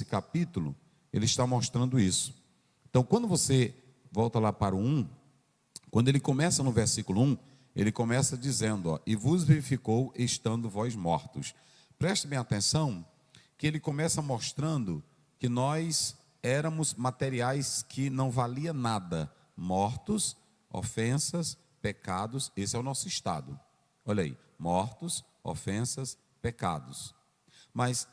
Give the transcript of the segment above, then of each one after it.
capítulo, ele está mostrando isso. Então, quando você volta lá para o 1, quando ele começa no versículo 1, ele começa dizendo, ó, e vos vivificou estando vós mortos. Preste bem atenção, que ele começa mostrando que nós éramos materiais que não valia nada, mortos, ofensas, pecados, esse é o nosso estado. Olha aí, mortos, ofensas, pecados. Mas,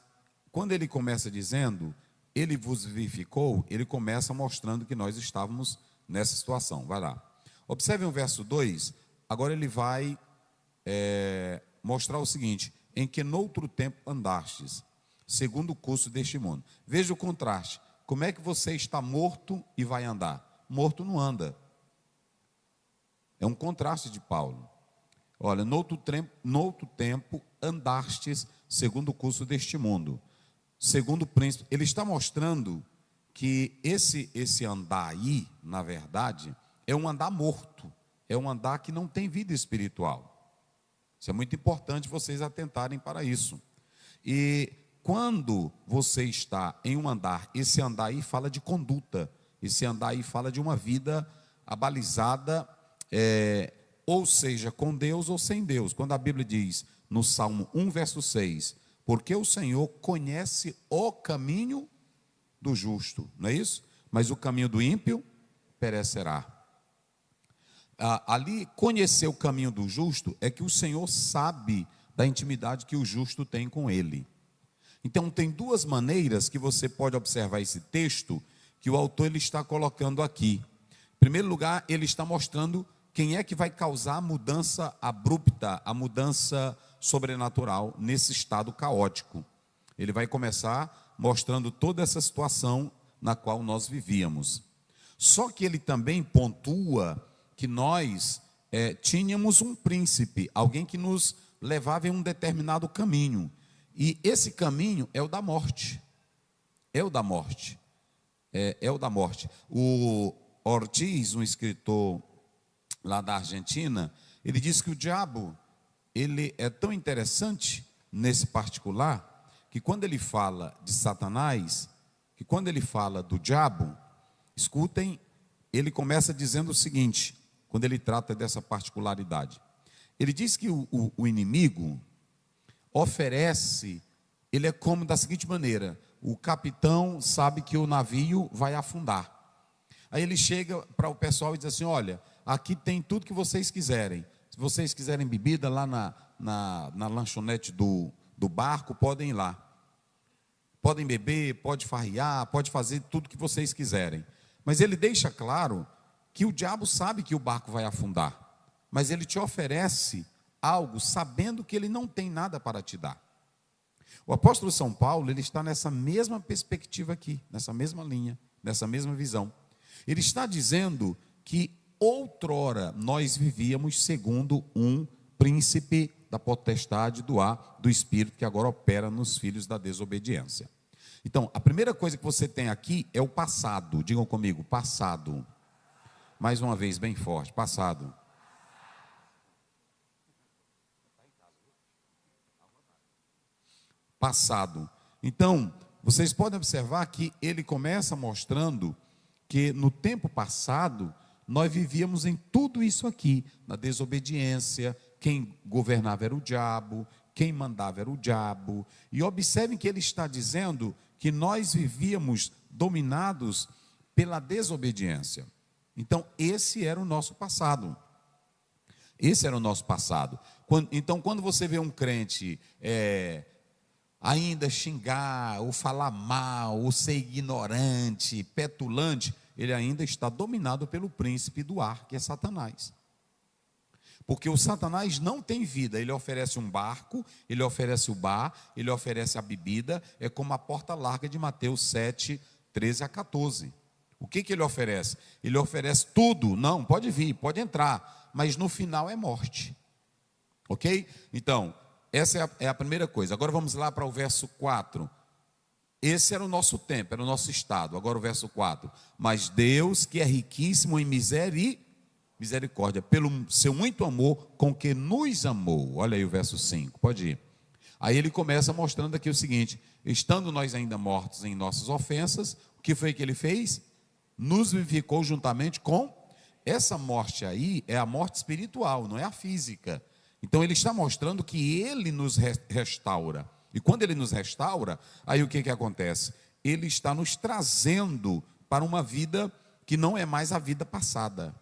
quando ele começa dizendo, ele vos vivificou, ele começa mostrando que nós estávamos nessa situação. Vai lá. Observe o verso 2, agora ele vai mostrar o seguinte, em que noutro tempo andastes, segundo o curso deste mundo. Veja o contraste, como é que você está morto e vai andar? Morto não anda. É um contraste de Paulo. Olha, noutro tempo andastes, segundo o curso deste mundo. Segundo o príncipe, ele está mostrando que esse andar aí, na verdade, é um andar morto, é um andar que não tem vida espiritual. Isso é muito importante vocês atentarem para isso. E quando você está em um andar, esse andar aí fala de conduta, esse andar aí fala de uma vida abalizada, ou seja, com Deus ou sem Deus. Quando a Bíblia diz, no Salmo 1, verso 6, porque o Senhor conhece o caminho do justo, não é isso? Mas o caminho do ímpio perecerá. Ali, conhecer o caminho do justo é que o Senhor sabe da intimidade que o justo tem com ele. Então, tem duas maneiras que você pode observar esse texto que o autor ele está colocando aqui. Em primeiro lugar, ele está mostrando quem é que vai causar a mudança abrupta, a mudança sobrenatural nesse estado caótico. Ele vai começar mostrando toda essa situação na qual nós vivíamos. Só que ele também pontua que nós tínhamos um príncipe, alguém que nos levava em um determinado caminho. E esse caminho é o da morte. É o da morte. É o da morte. O Ortiz, um escritor lá da Argentina, ele diz que o diabo, ele é tão interessante nesse particular, que quando ele fala de Satanás, que quando ele fala do diabo, escutem, ele começa dizendo o seguinte, quando ele trata dessa particularidade. Ele diz que o inimigo oferece, ele é como da seguinte maneira, o capitão sabe que o navio vai afundar. Aí ele chega para o pessoal e diz assim, olha, aqui tem tudo que vocês quiserem. Se vocês quiserem bebida lá na lanchonete do barco, podem ir lá. Podem beber, pode farrear, pode fazer tudo que vocês quiserem. Mas ele deixa claro que o diabo sabe que o barco vai afundar. Mas ele te oferece algo sabendo que ele não tem nada para te dar. O apóstolo São Paulo, ele está nessa mesma perspectiva aqui, nessa mesma linha, nessa mesma visão. Ele está dizendo que outrora nós vivíamos segundo um príncipe da potestade do ar, do espírito que agora opera nos filhos da desobediência. Então, a primeira coisa que você tem aqui é o passado. Digam comigo, passado. Mais uma vez, bem forte, passado. Passado. Então, vocês podem observar que ele começa mostrando que no tempo passado, nós vivíamos em tudo isso aqui, na desobediência, quem governava era o diabo, quem mandava era o diabo. E observem que ele está dizendo que nós vivíamos dominados pela desobediência. Então, esse era o nosso passado. Esse era o nosso passado. Então, quando você vê um crente ainda xingar, ou falar mal, ou ser ignorante, petulante, ele ainda está dominado pelo príncipe do ar, que é Satanás. Porque o Satanás não tem vida, ele oferece um barco, ele oferece o bar, ele oferece a bebida, é como a porta larga de Mateus 7, 13 a 14. O que ele oferece? Ele oferece tudo, não, pode vir, pode entrar, mas no final é morte. Ok? Então, essa é a primeira coisa. Agora vamos lá para o verso 4. Esse era o nosso tempo, era o nosso estado. Agora o verso 4. Mas Deus, que é riquíssimo em misericórdia, pelo seu muito amor com que nos amou. Olha aí o verso 5, pode ir. Aí ele começa mostrando aqui o seguinte: estando nós ainda mortos em nossas ofensas, o que foi que ele fez? Nos vivificou juntamente com... Essa morte aí é a morte espiritual, não é a física. Então ele está mostrando que ele nos restaura. E quando ele nos restaura, aí o que acontece? Ele está nos trazendo para uma vida que não é mais a vida passada.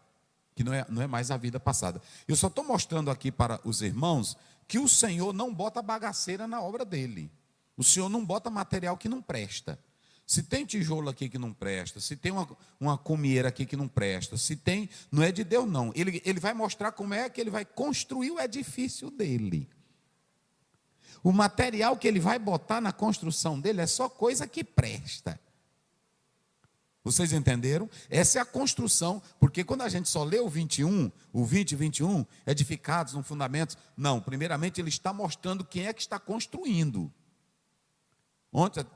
Que não é mais a vida passada. Eu só estou mostrando aqui para os irmãos que o Senhor não bota bagaceira na obra dele. O Senhor não bota material que não presta. Se tem tijolo aqui que não presta, se tem uma cumieira aqui que não presta, se tem, não é de Deus não. Ele vai mostrar como é que ele vai construir o edifício dele. O material que ele vai botar na construção dele é só coisa que presta. Vocês entenderam? Essa é a construção, porque quando a gente só lê o 21, o 20 e 21, edificados no fundamento, não, primeiramente ele está mostrando quem é que está construindo.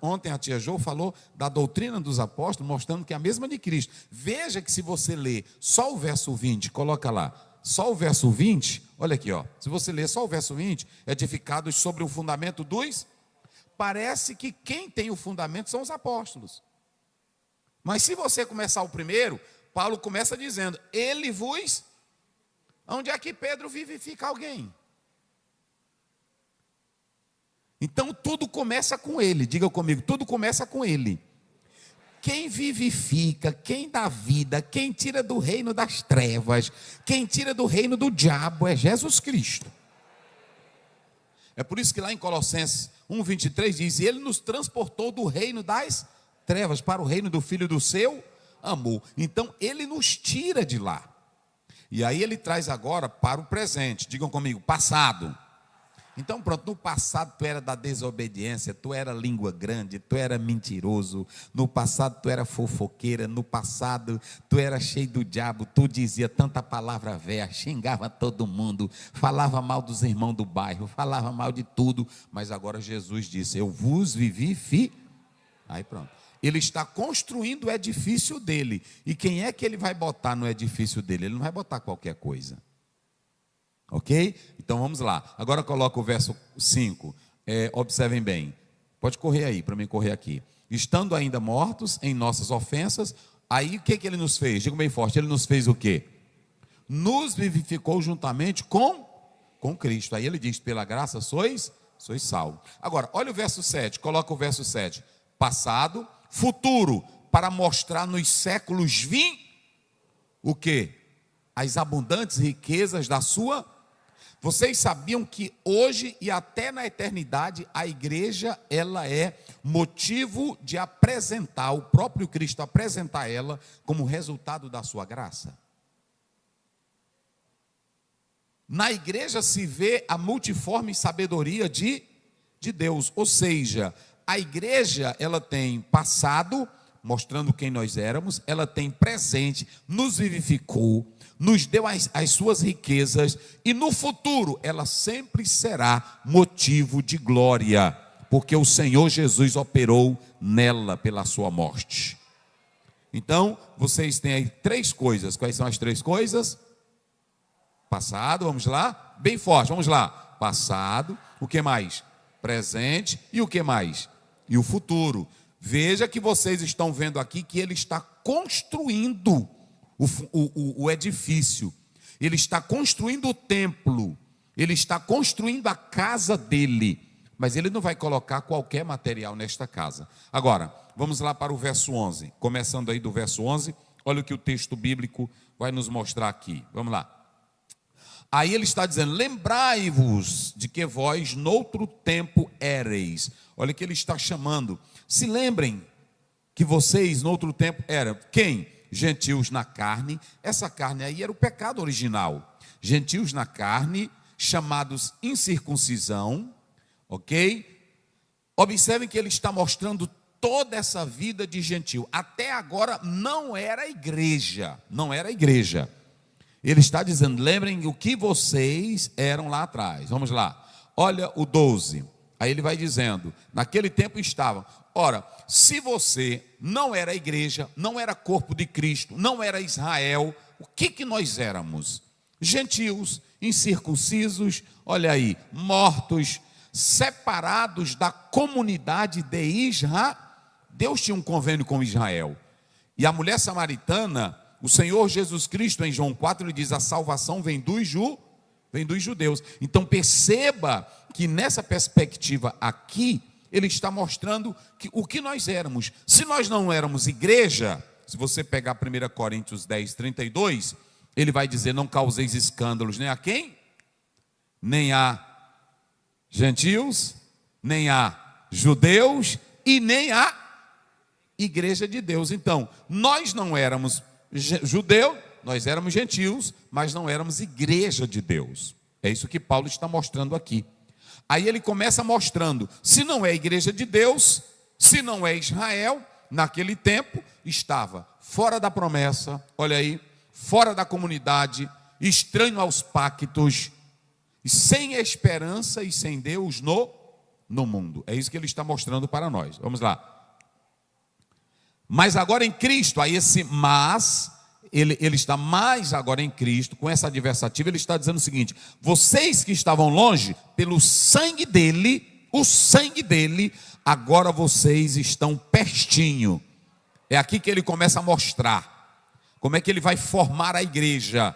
Ontem a tia Jo falou da doutrina dos apóstolos, mostrando que é a mesma de Cristo. Veja que se você ler só o verso 20, coloca lá, só o verso 20, olha aqui, ó, se você ler só o verso 20, edificados sobre o fundamento dos, parece que quem tem o fundamento são os apóstolos. Mas se você começar o primeiro, Paulo começa dizendo, ele vos... Onde é que Pedro vivifica alguém? Então tudo começa com ele, diga comigo, tudo começa com ele. Quem vivifica, quem dá vida, quem tira do reino das trevas, quem tira do reino do diabo é Jesus Cristo. É por isso que lá em Colossenses 1:23 diz, ele nos transportou do reino das trevas para o reino do Filho do seu amor. Então ele nos tira de lá. E aí ele traz agora para o presente, digam comigo, passado. Então pronto, no passado tu era da desobediência, tu era língua grande, tu era mentiroso, no passado tu era fofoqueira, no passado tu era cheio do diabo, tu dizia tanta palavra velha, xingava todo mundo, falava mal dos irmãos do bairro, falava mal de tudo, mas agora Jesus disse, eu vos vivifiquei. Aí pronto, ele está construindo o edifício dele, e quem é que ele vai botar no edifício dele? Ele não vai botar qualquer coisa. Ok? Então vamos lá. Agora coloca o verso 5. Observem bem. Pode correr aí, para mim correr aqui. Estando ainda mortos em nossas ofensas, aí o que ele nos fez? Digo bem forte, ele nos fez o quê? Nos vivificou juntamente com Cristo. Aí ele diz, pela graça sois salvos. Agora, olha o verso 7, coloca o verso 7. Passado, futuro, para mostrar nos séculos o quê? As abundantes riquezas da sua... Vocês sabiam que hoje e até na eternidade a igreja ela é motivo de apresentar, o próprio Cristo apresentar ela como resultado da sua graça? Na igreja se vê a multiforme sabedoria de Deus, ou seja, a igreja ela tem passado, mostrando quem nós éramos, ela tem presente, nos vivificou, nos deu as suas riquezas, e no futuro ela sempre será motivo de glória, porque o Senhor Jesus operou nela pela sua morte. Então, vocês têm aí 3 coisas. Quais são as 3 coisas? Passado, vamos lá? Bem forte, vamos lá. Passado, o que mais? Presente, e o que mais? E o futuro. Veja que vocês estão vendo aqui que ele está construindo o edifício, ele está construindo o templo, ele está construindo a casa dele, mas ele não vai colocar qualquer material nesta casa. Agora, vamos lá para o verso 11, começando aí do verso 11, olha o que o texto bíblico vai nos mostrar aqui, vamos lá. Aí ele está dizendo, lembrai-vos de que vós noutro tempo éreis, olha que ele está chamando, se lembrem que vocês noutro tempo eram, quem? Gentios na carne, essa carne aí era o pecado original, gentios na carne, chamados incircuncisão, ok? Observem que ele está mostrando toda essa vida de gentio, até agora não era igreja, ele está dizendo, lembrem o que vocês eram lá atrás, vamos lá, olha o 12, aí ele vai dizendo, naquele tempo estavam, ora, se você não era igreja, não era corpo de Cristo, não era Israel, o que nós éramos? Gentios, incircuncisos, olha aí, mortos, separados da comunidade de Israel. Deus tinha um convênio com Israel. E a mulher samaritana, o Senhor Jesus Cristo, em João 4, ele diz: a salvação vem dos judeus. Então perceba que nessa perspectiva aqui, ele está mostrando o que nós éramos. Se nós não éramos igreja, se você pegar 1 Coríntios 10, 32, ele vai dizer: não causeis escândalos nem a quem? Nem a gentios, nem a judeus e nem a igreja de Deus. Então, nós não éramos judeus, nós éramos gentios, mas não éramos igreja de Deus. É isso que Paulo está mostrando aqui. Aí ele começa mostrando: se não é igreja de Deus, se não é Israel, naquele tempo estava fora da promessa, olha aí, fora da comunidade, estranho aos pactos, sem esperança e sem Deus no mundo. É isso que ele está mostrando para nós. Vamos lá. Mas agora em Cristo, aí esse mas, ele está mais agora em Cristo, com essa adversativa, ele está dizendo o seguinte: vocês que estavam longe, pelo sangue dele, o sangue dele, agora vocês estão pertinho. É aqui que ele começa a mostrar como é que ele vai formar a igreja.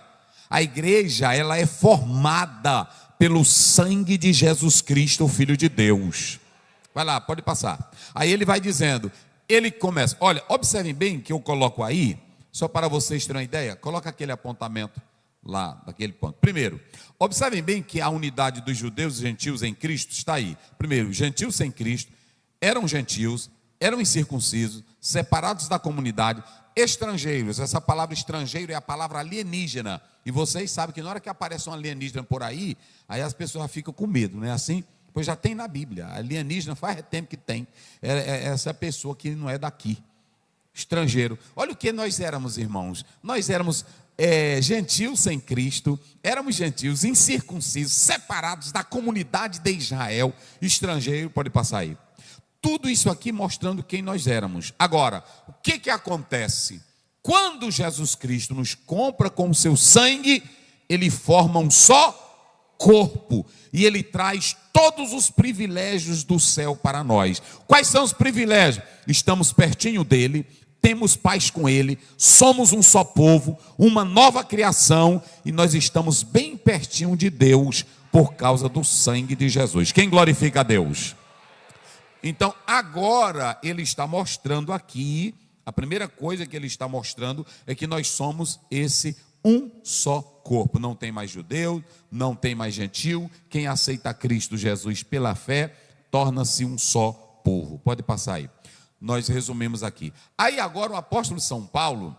A igreja, ela é formada pelo sangue de Jesus Cristo, o Filho de Deus. Vai lá, pode passar. Aí ele vai dizendo, ele começa, olha, observem bem que eu coloco aí, só para vocês terem uma ideia, coloca aquele apontamento lá, daquele ponto. Primeiro, observem bem que a unidade dos judeus e gentios em Cristo está aí. Primeiro, gentios sem Cristo, eram gentios, eram incircuncisos, separados da comunidade, estrangeiros. Essa palavra estrangeiro é a palavra alienígena. E vocês sabem que na hora que aparece um alienígena por aí, aí as pessoas ficam com medo, não é assim? Pois já tem na Bíblia. Alienígena faz tempo que tem. É essa pessoa que não é daqui. Estrangeiro. Olha o que nós éramos, irmãos. Nós éramos gentios sem Cristo, éramos gentios incircuncisos, separados da comunidade de Israel, estrangeiro, pode passar aí. Tudo isso aqui mostrando quem nós éramos. Agora, o que acontece? Quando Jesus Cristo nos compra com o seu sangue, ele forma um só corpo. E ele traz todos os privilégios do céu para nós. Quais são os privilégios? Estamos pertinho dele, temos paz com ele, somos um só povo, uma nova criação, e nós estamos bem pertinho de Deus por causa do sangue de Jesus. Quem glorifica a Deus? Então, agora ele está mostrando aqui, a primeira coisa que ele está mostrando é que nós somos esse um só corpo. Não tem mais judeu, não tem mais gentil. Quem aceita Cristo Jesus pela fé, torna-se um só povo. Pode passar aí. Nós resumimos aqui. Aí agora o apóstolo São Paulo,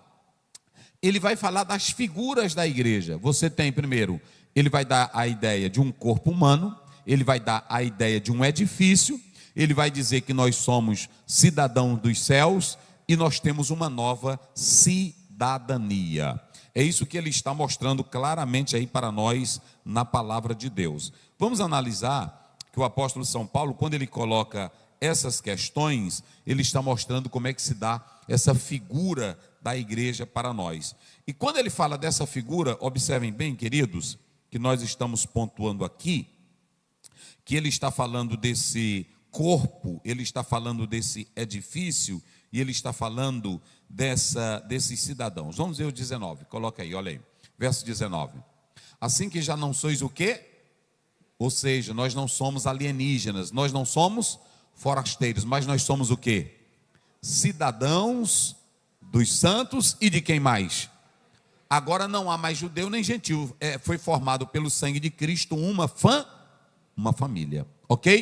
ele vai falar das figuras da igreja. Você tem primeiro, ele vai dar a ideia de um corpo humano, ele vai dar a ideia de um edifício, ele vai dizer que nós somos cidadãos dos céus e nós temos uma nova cidadania. É isso que ele está mostrando claramente aí para nós na palavra de Deus. Vamos analisar que o apóstolo São Paulo, quando ele coloca essas questões, ele está mostrando como é que se dá essa figura da igreja para nós. E quando ele fala dessa figura, observem bem, queridos, que nós estamos pontuando aqui, que ele está falando desse corpo, ele está falando desse edifício, e ele está falando desses cidadãos. Vamos ver o 19, coloca aí, olha aí, verso 19. Assim que já não sois o quê? Ou seja, nós não somos alienígenas, nós não somos forasteiros, mas nós somos o quê? Cidadãos dos santos e de quem mais? Agora não há mais judeu nem gentil, foi formado pelo sangue de Cristo uma família, ok?